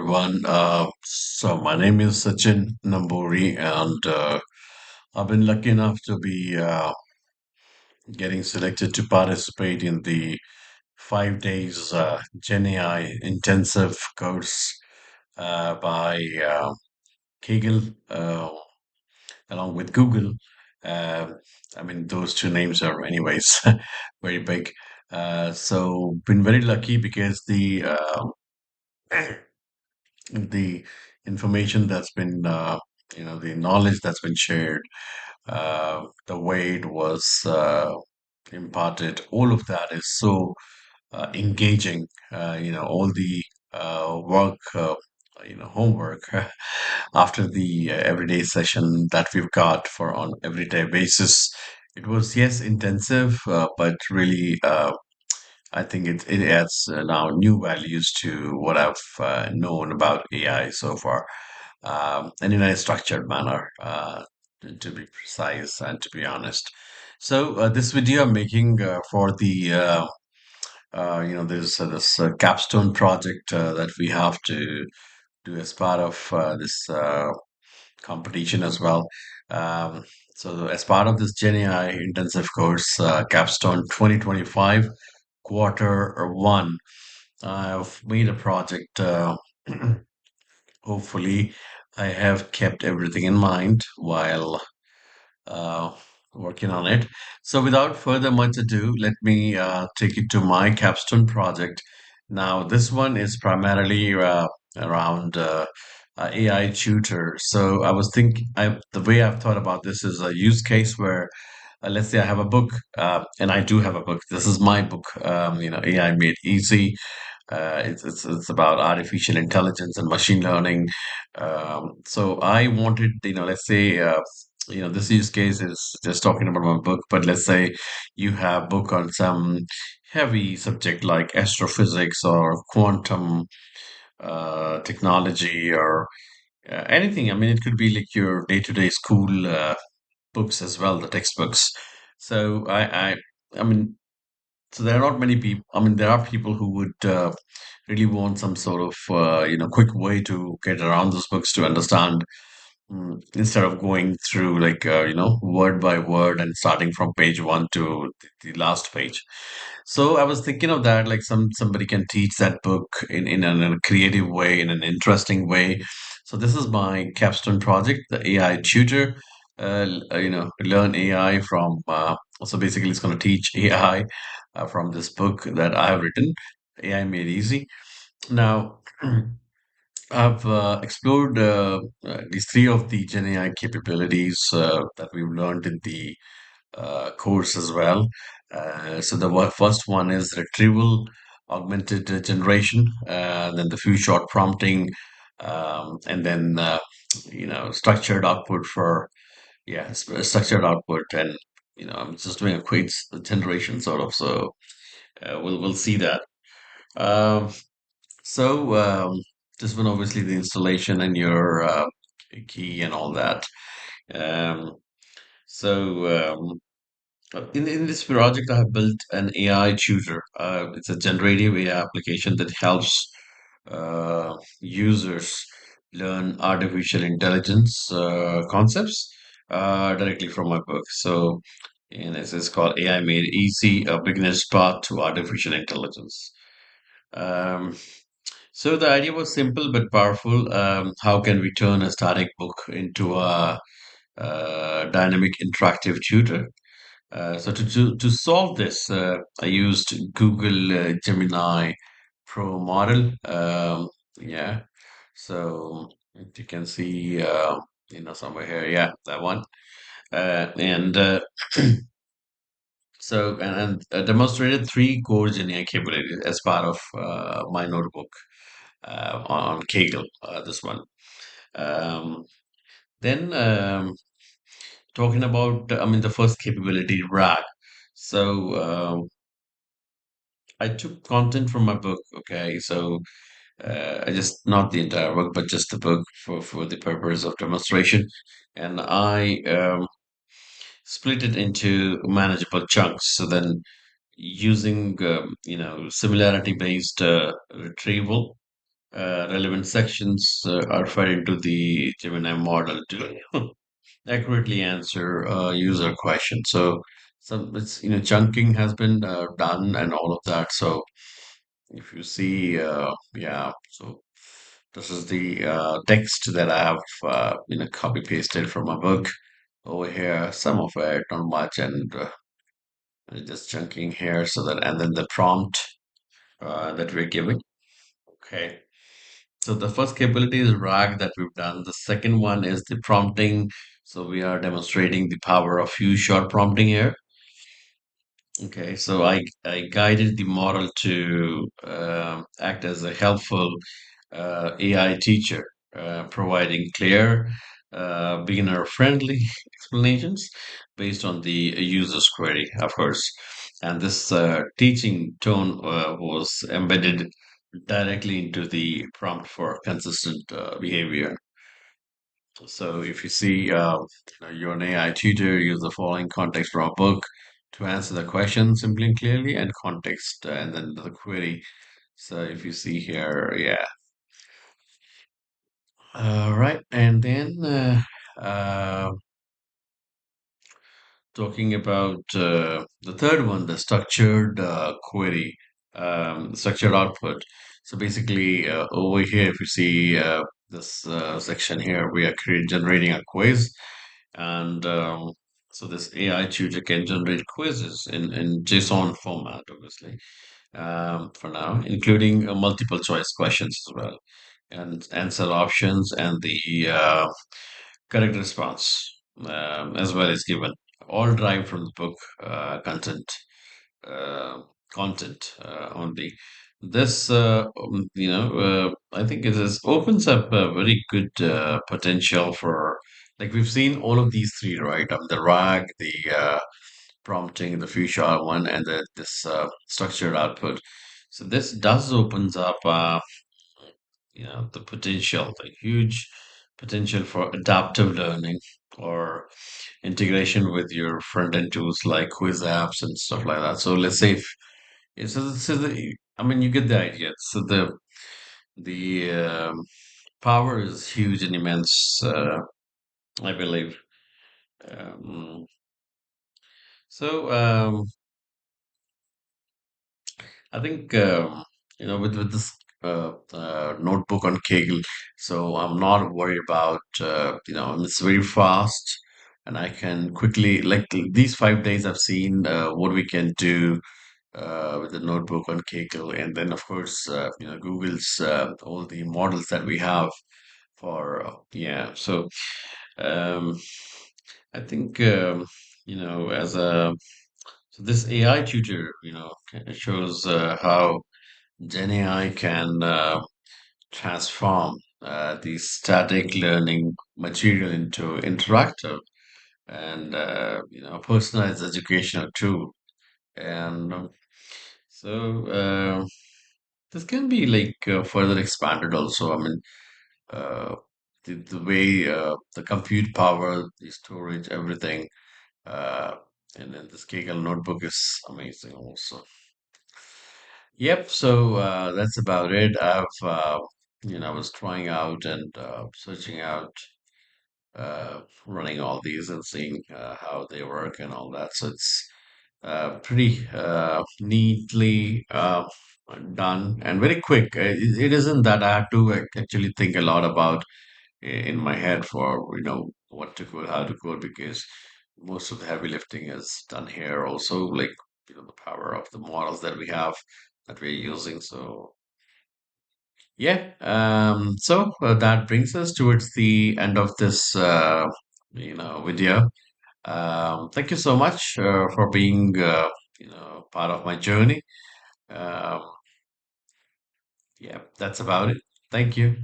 everyone. So my name is Sachin Namburi, and I've been lucky enough to be getting selected to participate in the 5 days GenAI intensive course by Kaggle, along with Google. Uh, I mean, those two names are, anyways, very big. So been very lucky because the information that's been the knowledge that's been shared, the way it was imparted, all of that is so engaging. All the work, homework after the everyday session that we've got for on everyday basis, it was, yes, intensive, but really I think it adds now new values to what I've known about AI so far, and in a structured manner, to be precise and to be honest. So this video I'm making for the there's this capstone project that we have to do as part of this competition as well. Um, so as part of this GenAI intensive course, Capstone 2025 quarter 1, I've made a project. Hopefully, I have kept everything in mind while uh, working on it. So, without further much ado, let me take you to my capstone project. Now, this one is primarily around AI tutor. So, I was thinking, the way I've thought about this is a use case where, let's say, I have a book, and I do have a book. This is my book. AI made easy. It's about artificial intelligence and machine learning. So I wanted, let's say, this use case is just talking about my book, but let's say you have book on some heavy subject like astrophysics or quantum technology or anything. I mean, it could be like your day-to-day school books as well, the textbooks. So I mean, so there are not many people. I mean, there are people who would really want some sort of quick way to get around those books to understand, instead of going through like word by word and starting from page 1 to the last page. So I was thinking of that, like somebody can teach that book in a creative way, in an interesting way. So this is my capstone project, the AI tutor. Learn AI from. So basically, it's going to teach AI from this book that I have written, AI Made Easy. Now, I've explored these three of the GenAI capabilities that we've learned in the course as well. So the first one is retrieval augmented generation, then the few short prompting, and then structured output for, yeah, structured output, and I'm just doing a quick generation sort of. So we'll see that. Um, so this one, obviously, the installation and your key and all that. Um, so in this project, I have built an AI tutor. It's a generative AI application that helps users learn artificial intelligence concepts directly from my book. So, and this is called AI Made Easy: A Beginner's Path to Artificial Intelligence. Um, so the idea was simple but powerful. How can we turn a static book into a dynamic interactive tutor? So to solve this, I used Google Gemini Pro model. Yeah. So if you can see, somewhere here, yeah, that one. And so and demonstrated three core GenAI capabilities as part of my notebook on Kaggle. This one. Um, then talking about, I mean, the first capability, RAG. So I took content from my book. Okay, so I just, not the entire book, but just the book for the purpose of demonstration, and I split it into manageable chunks. So then, using similarity based retrieval. Relevant sections are fed into the Gemini model to accurately answer user questions. So some it's chunking has been done and all of that. So if you see, yeah, so this is the text that I have copy pasted from my book over here. Some of it, not much, and just chunking here so that and then the prompt that we're giving. Okay. So the first capability is RAG that we've done. The second one is the prompting. So we are demonstrating the power of few shot prompting here. Okay, so I guided the model to act as a helpful AI teacher, providing clear, beginner-friendly explanations based on the user's query, of course. And this teaching tone was embedded directly into the prompt for consistent behavior. So if you see you're an AI tutor, use the following context from a book to answer the question simply and clearly, and context, and then the query. So if you see here, yeah. Right, and then talking about the third one, the structured query, structured output. So basically, over here, if you see this section here, we are generating a quiz, and so this AI tutor can generate quizzes in JSON format, obviously, for now, including multiple choice questions as well, and answer options and the correct response as well is given, all derived from the book uh, content only. This, I think it is opens up a very good potential for, like we've seen all of these three, right? The RAG, the prompting, the future one, and this structured output. So this does opens up, the potential, the huge potential for adaptive learning or integration with your front end tools like quiz apps and stuff like that. So let's say if yeah, I mean, you get the idea. So the power is huge and immense, I believe. Um, so I think with this notebook on Kaggle, so I'm not worried about it's very fast, and I can quickly like these 5 days I've seen what we can do with the notebook on Kaggle, and then of course Google's all the models that we have for yeah. So um, I think as a so this AI tutor shows how GenAI can transform the static learning material into interactive and personalized educational tool. And so this can be like further expanded also. I mean, uh, the way the compute power, the storage, everything, uh, and then this Kaggle notebook is amazing also. Yep, so that's about it. I was trying out and searching out, running all these and seeing how they work and all that. So it's pretty neatly done and very quick. It isn't that I have to actually think a lot about in my head for what to code, how to code, because most of the heavy lifting is done here. Also, like the power of the models that we have that we're using. So yeah, so that brings us towards the end of this video. Thank you so much for being part of my journey. Um, yeah, that's about it. Thank you.